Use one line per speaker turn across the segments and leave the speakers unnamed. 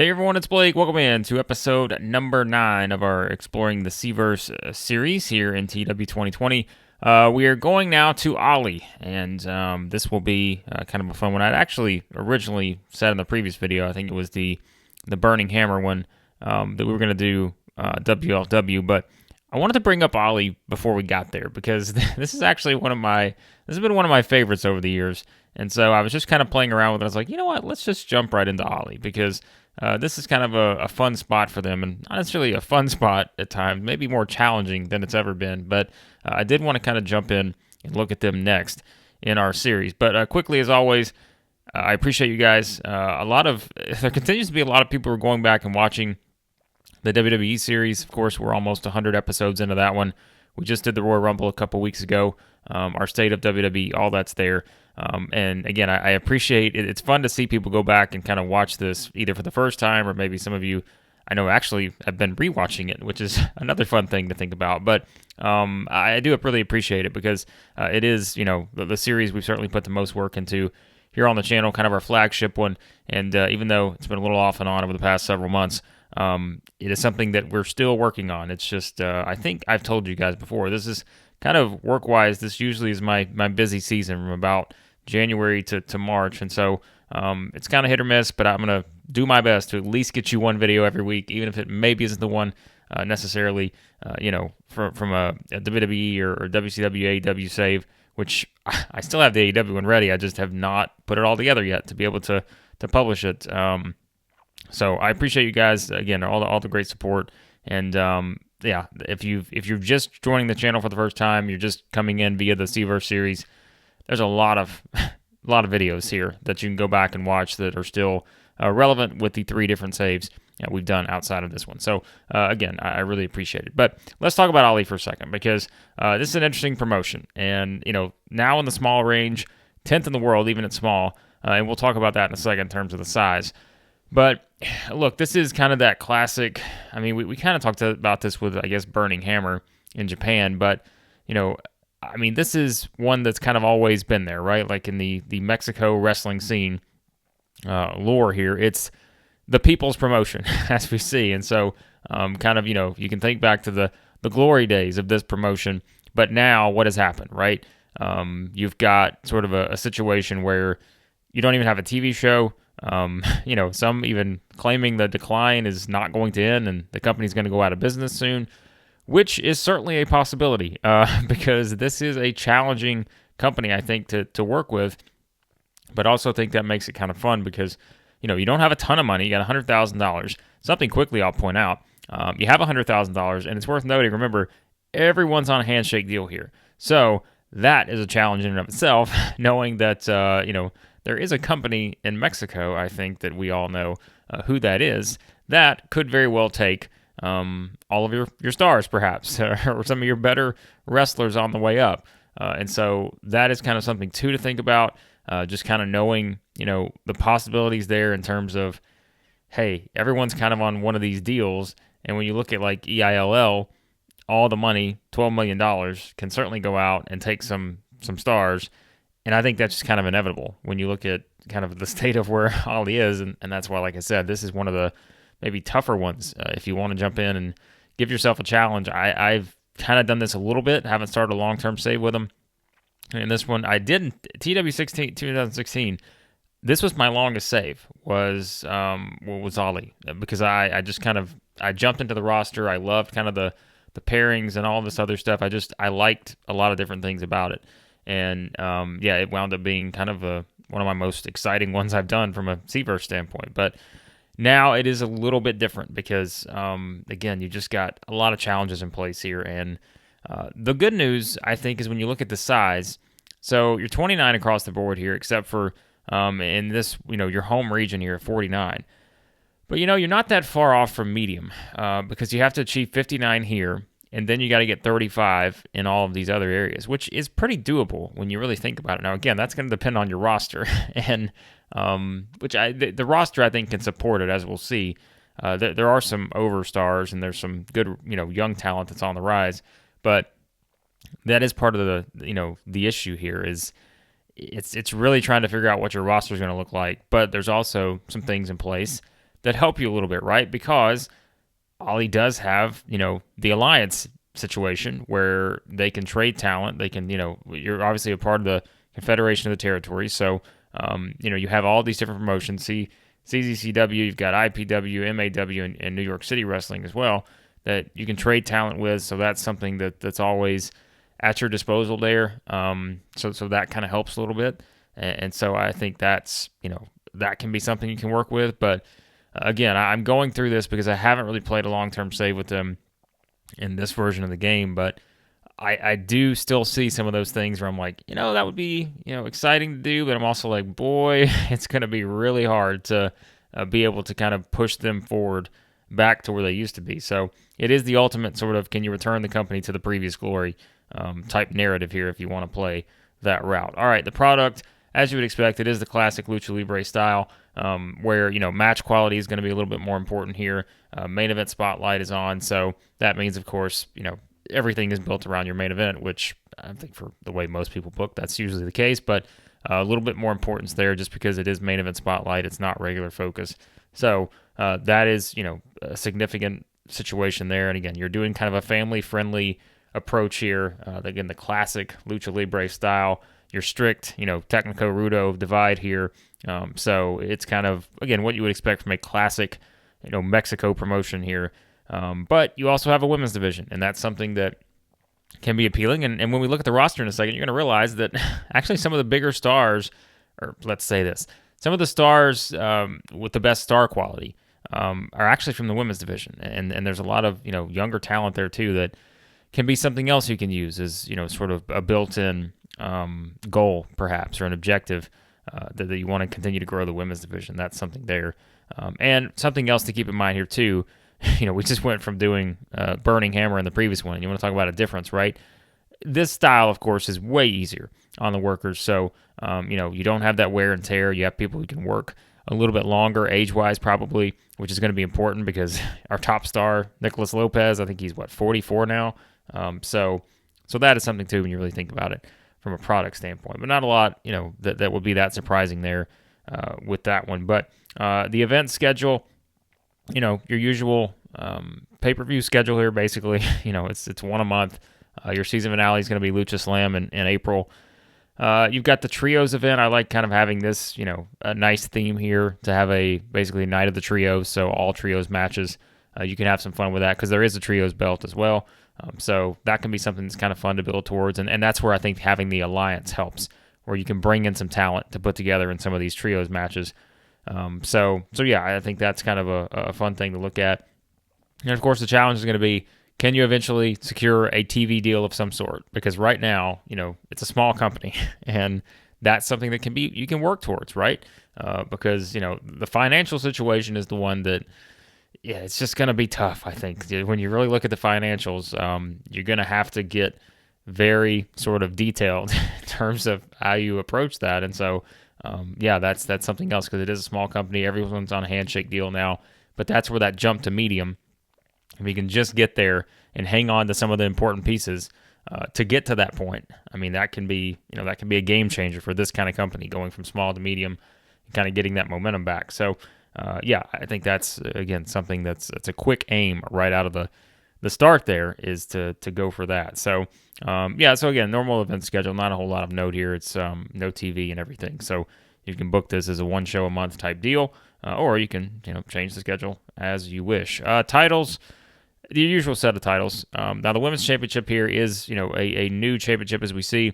Hey everyone, it's Blake. Welcome in to episode number 9 of our Exploring the CVerse series here in TEW 2020. We are going now to OLLIE, and this will be kind of a fun one. I'd actually originally said in the previous video, I think it was the Burning Hammer one, that we were going to do WLW, but I wanted to bring up OLLIE before we got there because this is actually this has been one of my favorites over the years. And so I was just kind of playing around with it. I was like, you know what, let's just jump right into OLLIE because this is kind of a fun spot for them, and not necessarily a fun spot at times, maybe more challenging than it's ever been. But I did want to kind of jump in and look at them next in our series. But quickly, as always, I appreciate you guys. There continues to be a lot of people who are going back and watching the WWE series. Of course, we're almost 100 episodes into that one. We just did the Royal Rumble a couple weeks ago. Our state of WWE, all that's there. And again, I appreciate it. It's fun to see people go back and kind of watch this either for the first time or maybe some of you I know actually have been rewatching it, which is another fun thing to think about. But I do really appreciate it because it is, the series we've certainly put the most work into here on the channel, kind of our flagship one. And even though it's been a little off and on over the past several months, it is something that we're still working on. It's just, I think I've told you guys before, this is kind of work-wise, this usually is my busy season from about January to March. And so it's kind of hit or miss, but I'm going to do my best to at least get you one video every week, even if it maybe isn't the one necessarily, from a WWE or WCW, AEW save, which I still have the AEW one ready. I just have not put it all together yet to be able to publish it. So I appreciate you guys, again, all the great support. And if you're just joining the channel for the first time, you're just coming in via the CVerse series, there's a lot of videos here that you can go back and watch that are still relevant with the 3 different saves we've done outside of this one. So again, I really appreciate it. But let's talk about OLLIE for a second because this is an interesting promotion. And now in the small range, 10th in the world, even at small, and we'll talk about that in a second in terms of the size. But look, this is kind of that classic. I mean, we kind of talked about this with, I guess, Burning Hammer in Japan, but this is one that's kind of always been there, right? Like in the Mexico wrestling scene lore here, it's the people's promotion, as we see. And so you can think back to the glory days of this promotion, but now what has happened, right? You've got sort of a situation where you don't even have a TV show. Some even claiming the decline is not going to end and the company's going to go out of business soon, which is certainly a possibility because this is a challenging company, I think, to work with, but also think that makes it kind of fun because, you don't have a ton of money. You got $100,000. Something quickly I'll point out, you have $100,000, and it's worth noting, remember, everyone's on a handshake deal here. So that is a challenge in and of itself, knowing that, there is a company in Mexico, I think, that we all know who that is, that could very well take all of your stars, perhaps, or some of your better wrestlers on the way up. And so that is kind of something, too, to think about, just kind of knowing, the possibilities there in terms of, hey, everyone's kind of on one of these deals, and when you look at, like, EILL, all the money, $12 million, can certainly go out and take some stars. And I think that's just kind of inevitable when you look at kind of the state of where OLLIE is. And that's why, like I said, this is one of the maybe tougher ones. If you want to jump in and give yourself a challenge, I've kind of done this a little bit. Haven't started a long-term save with them. And this one, I didn't. TEW 2016, this was my longest save, was OLLIE. Because I just kind of, I jumped into the roster. I loved kind of the pairings and all this other stuff. I liked a lot of different things about it. And it wound up being kind of one of my most exciting ones I've done from a CVerse standpoint. But now it is a little bit different because, again, you just got a lot of challenges in place here. And the good news, I think, is when you look at the size. So you're 29 across the board here, except for in this, your home region here, 49. But, you're not that far off from medium because you have to achieve 59 here. And then you got to get 35 in all of these other areas, which is pretty doable when you really think about it. Now, again, that's going to depend on your roster, and the roster I think can support it, as we'll see. There are some overstars, and there's some good young talent that's on the rise, but that is part of the issue here. Is it's really trying to figure out what your roster is going to look like, but there's also some things in place that help you a little bit, right? Because OLLIE does have, the alliance situation where they can trade talent. They can, you're obviously a part of the Confederation of the Territories. So, you have all these different promotions. CZCW, you've got IPW, MAW, and New York City Wrestling as well that you can trade talent with. So that's something that's always at your disposal there. So that kind of helps a little bit. And so I think that's, that can be something you can work with. But again, I'm going through this because I haven't really played a long-term save with them in this version of the game, but I do still see some of those things where I'm like, that would be, exciting to do, but I'm also like, boy, it's going to be really hard to be able to kind of push them forward back to where they used to be. So it is the ultimate sort of, can you return the company to the previous glory type narrative here if you want to play that route. All right, the product, as you would expect, it is the classic Lucha Libre style, where, match quality is going to be a little bit more important here. Main event spotlight is on, so that means, of course, everything is built around your main event, which I think for the way most people book, that's usually the case, but a little bit more importance there just because it is main event spotlight. It's not regular focus. So that is, a significant situation there. And again, you're doing kind of a family-friendly approach here. Again, the classic Lucha Libre style. Your strict, Technico Rudo divide here. So it's kind of, again, what you would expect from a classic, Mexico promotion here. But you also have a women's division, and that's something that can be appealing. And when we look at the roster in a second, you're going to realize that actually some of the bigger stars, or let's say this, some of the stars with the best star quality are actually from the women's division. And there's a lot of, younger talent there too that can be something else you can use as, sort of a built-in goal perhaps, or an objective that you want to continue to grow the women's division. That's something there. And something else to keep in mind here too, we just went from doing Burning Hammer in the previous one, and you want to talk about a difference, right? This style, of course, is way easier on the workers. So, you don't have that wear and tear. You have people who can work a little bit longer, age-wise probably, which is going to be important because our top star, Nicholas Lopez, I think he's, 44 now? So that is something, too, when you really think about it from a product standpoint. But not a lot, that would be that surprising there with that one. But the event schedule, your usual pay-per-view schedule here, basically, it's one a month. Your season finale is going to be Lucha Slam in April. You've got the trios event. I like kind of having this, a nice theme here to have basically night of the trios, so all trios matches. You can have some fun with that because there is a trios belt as well. So that can be something that's kind of fun to build towards, and that's where I think having the alliance helps, where you can bring in some talent to put together in some of these trios matches. So yeah, I think that's kind of a fun thing to look at. And of course, the challenge is going to be, can you eventually secure a TV deal of some sort? Because right now, it's a small company, and that's something that you can work towards, right? Because, the financial situation is the one that, yeah, it's just going to be tough, I think. When you really look at the financials, you're going to have to get very sort of detailed in terms of how you approach that. And so, yeah, that's something else because it is a small company. Everyone's on a handshake deal now, but that's where that jump to medium, if you can just get there and hang on to some of the important pieces to get to that point, I mean, that can be a game changer for this kind of company, going from small to medium and kind of getting that momentum back. So, yeah, I think that's, again, something that's a quick aim right out of the start there is to go for that. So, yeah, so again, normal event schedule, not a whole lot of note here. It's no TV and everything. So you can book this as a one show a month type deal, or you can, change the schedule as you wish. Titles, the usual set of titles. Now the women's championship here is, a new championship as we see,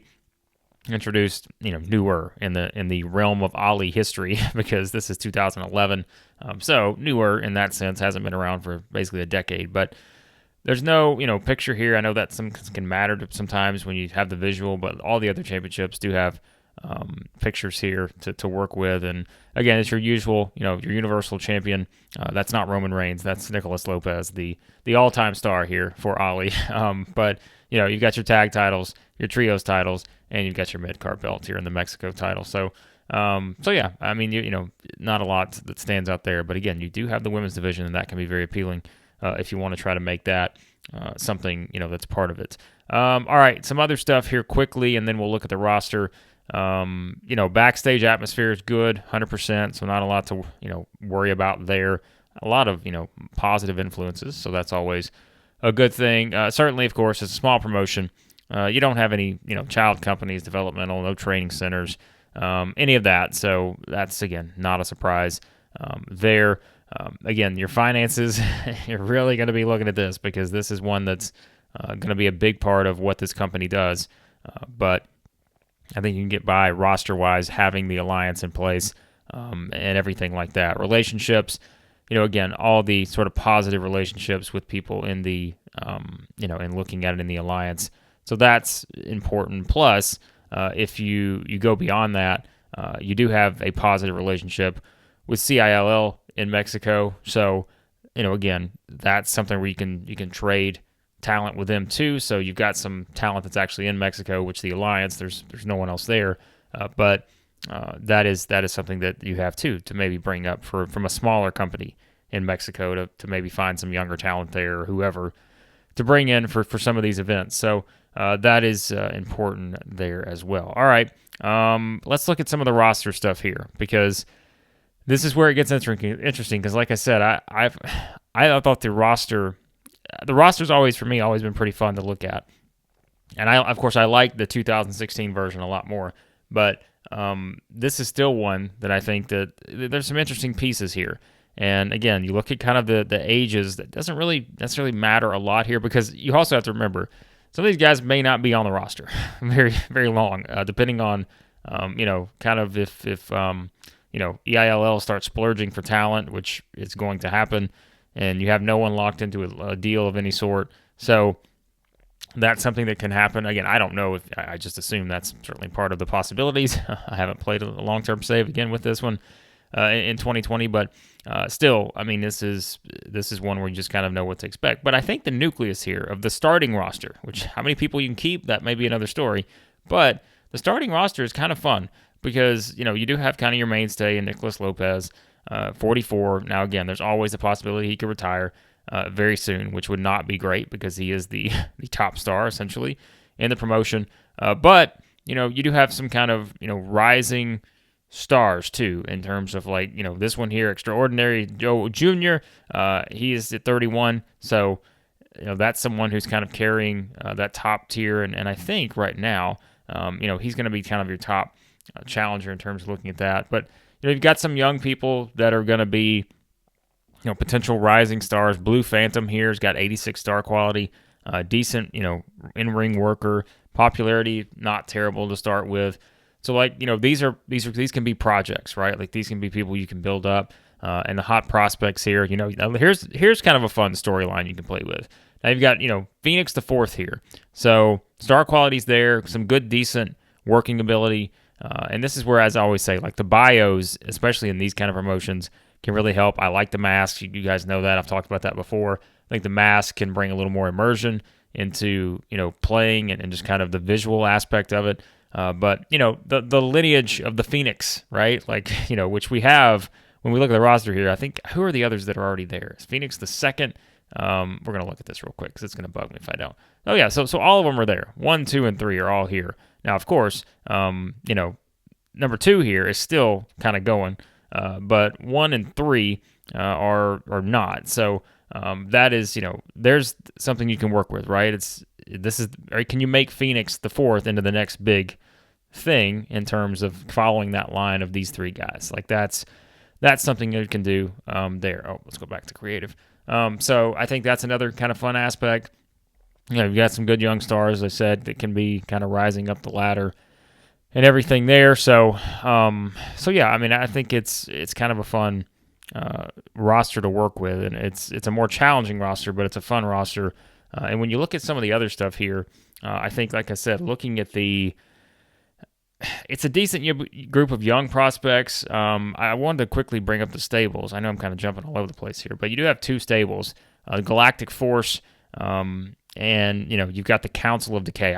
introduced, newer in the realm of OLLIE history because this is 2011. So newer in that sense, hasn't been around for basically a decade, but there's no, picture here. I know that some can matter sometimes when you have the visual, but all the other championships do have pictures here to work with. And again, it's your usual, your universal champion. That's not Roman Reigns. That's Nicholas Lopez, the all-time star here for OLLIE. But, you've got your tag titles, your trios titles, and you've got your mid-card belt here in the Mexico title. So yeah, I mean, not a lot that stands out there. But again, you do have the women's division, and that can be very appealing if you want to try to make that something, that's part of it. All right, some other stuff here quickly, and then we'll look at the roster. Backstage atmosphere is good, 100%, so not a lot to, worry about there. a lot of positive influences. So that's always a good thing. Certainly, of course, it's a small promotion. You don't have any child companies, developmental, no training centers, any of that. So that's again not a surprise there. Again, your finances, you're really going to be looking at this because this is one that's going to be a big part of what this company does. But I think you can get by roster-wise having the alliance in place and everything like that. Relationships, again, all the sort of positive relationships with people in the, and looking at it in the alliance. So that's important. Plus, if you go beyond that, you do have a positive relationship with CILL in Mexico. So, again, that's something where you can trade talent with them too. So you've got some talent that's actually in Mexico, which the alliance there's no one else there, but that is something that you have too to maybe bring up from a smaller company in Mexico to maybe find some younger talent there or whoever to bring in for some of these events. So that is important there as well. All right, let's look at some of the roster stuff here because this is where it gets interesting. Because like I said, I thought the roster's always been pretty fun to look at, and of course I like the 2016 version a lot more. But this is still one that I think that there's some interesting pieces here. And again, you look at kind of the ages. That doesn't really necessarily matter a lot here because you also have to remember some of these guys may not be on the roster very very long, depending on kind of if EILL starts splurging for talent, which is going to happen, and you have no one locked into a deal of any sort. So that's something that can happen. Again, I don't know I just assume that's certainly part of the possibilities. I haven't played a long-term save again with this one in 2020, but still, I mean, this is one where you just kind of know what to expect. But I think the nucleus here of the starting roster, which how many people you can keep, that may be another story, but the starting roster is kind of fun because, you do have kind of your mainstay in Nicholas Lopez, 44. Now, again, there's always a possibility he could retire very soon, which would not be great because he is the top star, essentially, in the promotion. But, you do have some kind of, rising stars, too, in terms of, like, this one here, Extraordinary Joe Jr., he is at 31, so, that's someone who's kind of carrying that top tier, and I think right now, he's going to be kind of your top challenger in terms of looking at that. But you've got some young people that are going to be potential rising stars. Blue Phantom here has got 86 star quality, decent in-ring worker, popularity not terrible to start with. So like these can be projects, right? Like these can be people you can build up, and the hot prospects here. Here's kind of a fun storyline you can play with. Now you've got Phoenix the fourth here, so star quality's there, some good decent working ability. And this is where, as I always say, like the bios, especially in these kind of promotions, can really help. I like the mask. You guys know that. I've talked about that before. I think the mask can bring a little more immersion into, playing and just kind of the visual aspect of it. But, the lineage of the Phoenix, right? Like, which we have when we look at the roster here. I think, who are the others that are already there? Is Phoenix the second? We're going to look at this real quick because it's going to bug me if I don't. Oh, yeah. So all of them are there. 1, 2, and 3 are all here. Now, of course, number 2 here is still kind of going, but 1 and 3 are not. So that is, there's something you can work with, right? Can you make Phoenix the fourth into the next big thing in terms of following that line of these 3 guys? Like that's something you can do there. Oh, let's go back to creative. So I think that's another kind of fun aspect. You've got some good young stars, as I said, that can be kind of rising up the ladder and everything there. So yeah, I mean, I think it's kind of a fun roster to work with, and it's a more challenging roster, but it's a fun roster. And when you look at some of the other stuff here, I think, like I said, looking at it's a decent group of young prospects. I wanted to quickly bring up the stables. I know I'm kind of jumping all over the place here, but you do have 2 stables, Galactic Force, and you've got the Council of Decay.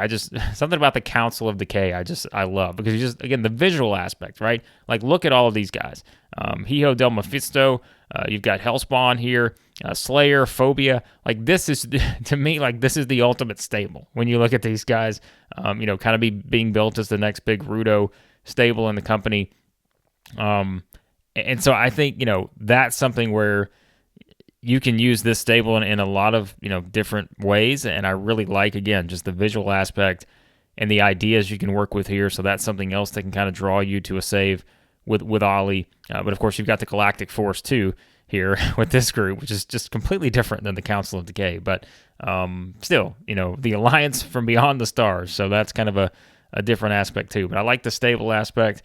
Something about the Council of Decay I love, because again, the visual aspect, right? Like, look at all of these guys. Hijo del Mephisto, you've got Hellspawn here, Slayer, Phobia. Like, this is, to me, like, this is the ultimate stable. When you look at these guys, kind of being built as the next big Rudo stable in the company. And so I think, that's something where, you can use this stable in a lot of different ways, and I really like, again, just the visual aspect and the ideas you can work with here. So that's something else that can kind of draw you to a save with OLLIE. But of course, you've got the Galactic Force too here with this group, which is just completely different than the Council of Decay. But still, the Alliance from Beyond the Stars. So that's kind of a different aspect too. But I like the stable aspect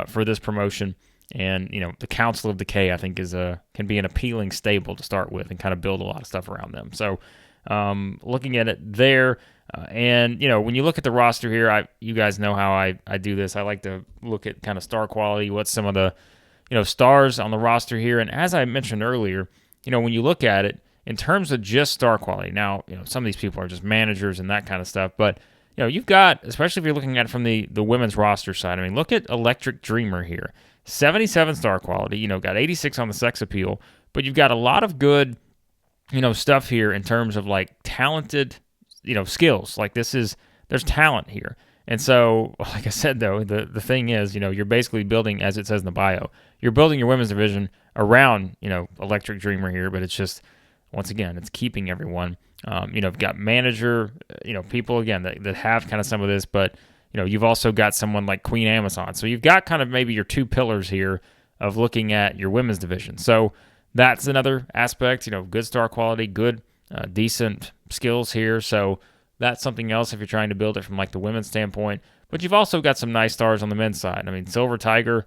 for this promotion. And the Council of Decay, I think, can be an appealing stable to start with and kind of build a lot of stuff around them. So looking at it there, and when you look at the roster here, you guys know how I do this. I like to look at kind of star quality, what's some of the stars on the roster here. And as I mentioned earlier, when you look at it in terms of just star quality, now some of these people are just managers and that kind of stuff, but you've got, especially if you're looking at it from the women's roster side. I mean, look at Electric Dreamer here. 77 star quality, got 86 on the sex appeal, but you've got a lot of good, stuff here in terms of like talented, skills. Like there's talent here. And so, like I said, though, the thing is, you're basically building, as it says in the bio, you're building your women's division around, Electric Dreamer here, but it's just, once again, it's keeping everyone. You've got manager, people, again, that have kind of some of this, but you've also got someone like Queen Amazon. So you've got kind of maybe your two pillars here of looking at your women's division. So that's another aspect, good star quality, good, decent skills here. So that's something else if you're trying to build it from like the women's standpoint. But you've also got some nice stars on the men's side. I mean, Silver Tiger,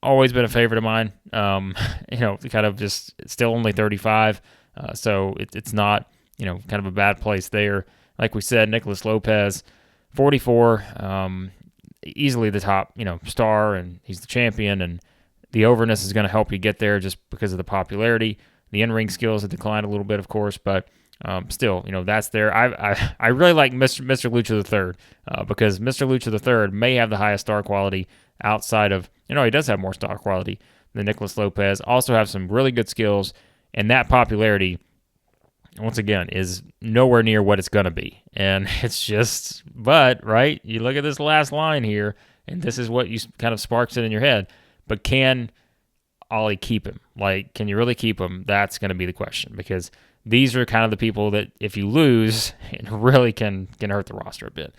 always been a favorite of mine. Kind of just still only 35. So it's not, kind of a bad place there. Like we said, Nicholas Lopez, 44, easily the top, star, and he's the champion, and the overness is going to help you get there just because of the popularity. The in-ring skills have declined a little bit, of course, but still, that's there. I really like Mr. Lucha III because Mr. Lucha III may have the highest star quality outside of, he does have more star quality than Nicholas Lopez. Also have some really good skills, and that popularity, once again, is nowhere near what it's going to be. And it's just, but, right, you look at this last line here, and this is what you kind of sparks it in your head. But can OLLIE keep him? Like, can you really keep him? That's going to be the question, because these are kind of the people that if you lose, it really can hurt the roster a bit.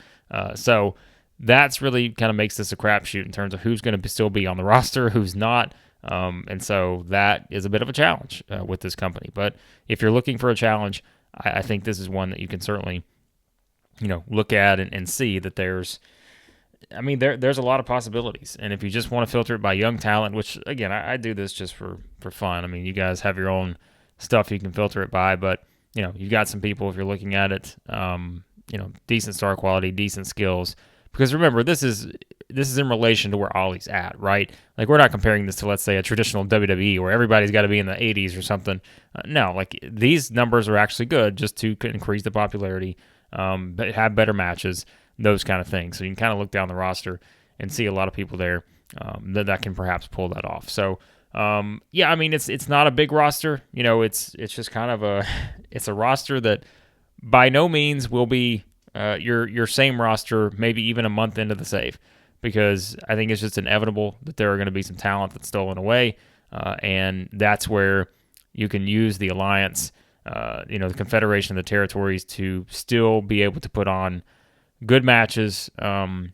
So that's really kind of makes this a crapshoot in terms of who's going to still be on the roster, who's not. And so that is a bit of a challenge with this company. But if you're looking for a challenge, I think this is one that you can certainly, look at and see that there's a lot of possibilities. And if you just want to filter it by young talent, which, again, I do this just for fun. I mean, you guys have your own stuff you can filter it by, but, you've got some people, if you're looking at it, decent star quality, decent skills. Because remember, this is in relation to where OLLIE's at, right? Like, we're not comparing this to, let's say, a traditional WWE where everybody's got to be in the 80s or something. No, like, these numbers are actually good just to increase the popularity, but have better matches, those kind of things. So you can kind of look down the roster and see a lot of people there that can perhaps pull that off. So, it's not a big roster. It's just kind of it's a roster that by no means will be your same roster maybe even a month into the save, because I think it's just inevitable that there are going to be some talent that's stolen away, and that's where you can use the Alliance, the Confederation of the Territories to still be able to put on good matches, put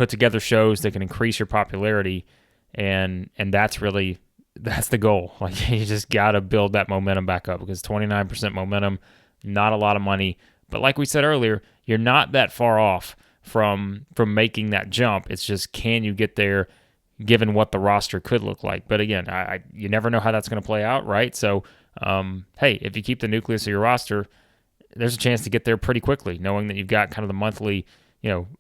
together shows that can increase your popularity, and that's the goal. Like, you just got to build that momentum back up, because 29% momentum, not a lot of money. But like we said earlier, you're not that far off from making that jump. It's just, can you get there given what the roster could look like? But again, you never know how that's going to play out, right? So, hey, if you keep the nucleus of your roster, there's a chance to get there pretty quickly, knowing that you've got kind of the monthly,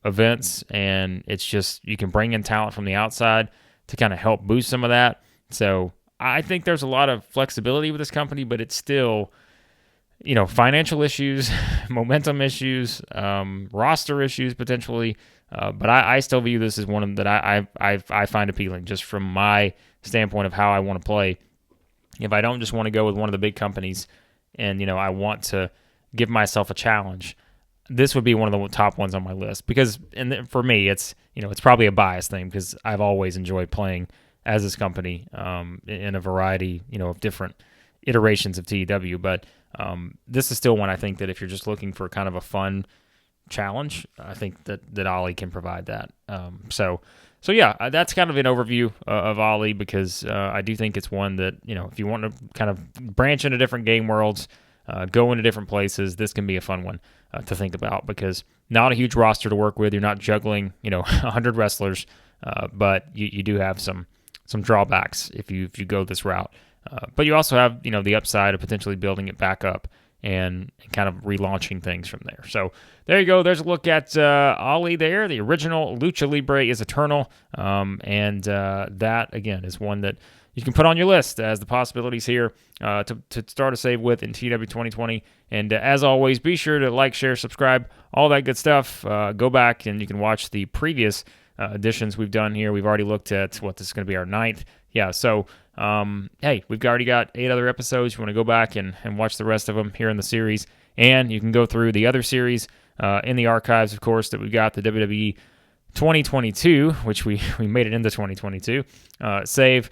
events, and it's just, you can bring in talent from the outside to kind of help boost some of that. So I think there's a lot of flexibility with this company, but it's still, financial issues, momentum issues, roster issues potentially. But I still view this as one that I find appealing, just from my standpoint of how I want to play. If I don't just want to go with one of the big companies and, I want to give myself a challenge, this would be one of the top ones on my list, because, and for me, it's probably a bias thing, because I've always enjoyed playing as this company in a variety, of different iterations of TEW, but this is still one I think that if you're just looking for kind of a fun challenge, I think that OLLIE can provide that. So yeah, that's kind of an overview of OLLIE, because I do think it's one that, if you want to kind of branch into different game worlds, go into different places, this can be a fun one to think about, because not a huge roster to work with. You're not juggling, 100 wrestlers, but you do have some drawbacks if you go this route. But you also have, the upside of potentially building it back up and kind of relaunching things from there. So there you go. There's a look at OLLIE there. The original Lucha Libre is eternal. And that, again, is one that you can put on your list as the possibilities here to start a save with in TEW 2020. And as always, be sure to like, share, subscribe, all that good stuff. Go back and you can watch the previous editions we've done here. We've already looked at this is going to be our 9th. Yeah, so hey, we've already got 8 other episodes. You want to go back and watch the rest of them here in the series. And you can go through the other series in the archives, of course, that we've got, the WWE 2022, which we made it into 2022. Save.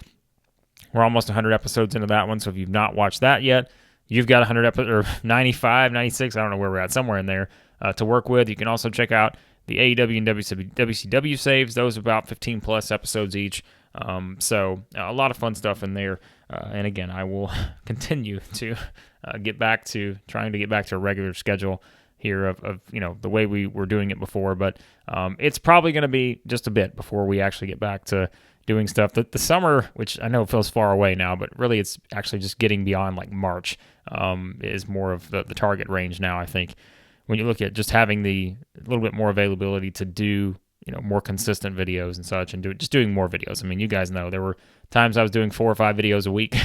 We're almost 100 episodes into that one, so if you've not watched that yet, you've got 100 episodes, or 95, 96, I don't know where we're at, somewhere in there to work with. You can also check out the AEW and WCW saves. Those are about 15 plus episodes each. So a lot of fun stuff in there. And again, I will continue to get back to trying to get back to a regular schedule here of the way we were doing it before. But it's probably going to be just a bit before we actually get back to doing stuff. The summer, which I know feels far away now, but really it's actually just getting beyond like March, is more of the target range now, I think, when you look at just having a little bit more availability to do more consistent videos and such, and just doing more videos. I mean, you guys know there were times I was doing 4 or 5 videos a week.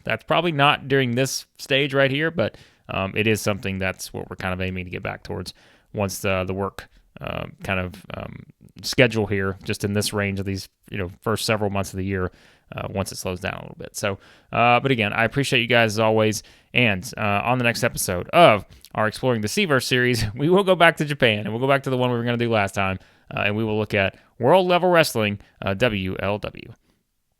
That's probably not during this stage right here, but it is something that's what we're kind of aiming to get back towards once the work schedule here, just in this range of these first several months of the year, once it slows down a little bit. So, but again, I appreciate you guys as always. And on the next episode of our Exploring the CVerse series, we will go back to Japan, and we'll go back to the one we were going to do last time, and we will look at World Level Wrestling, WLW.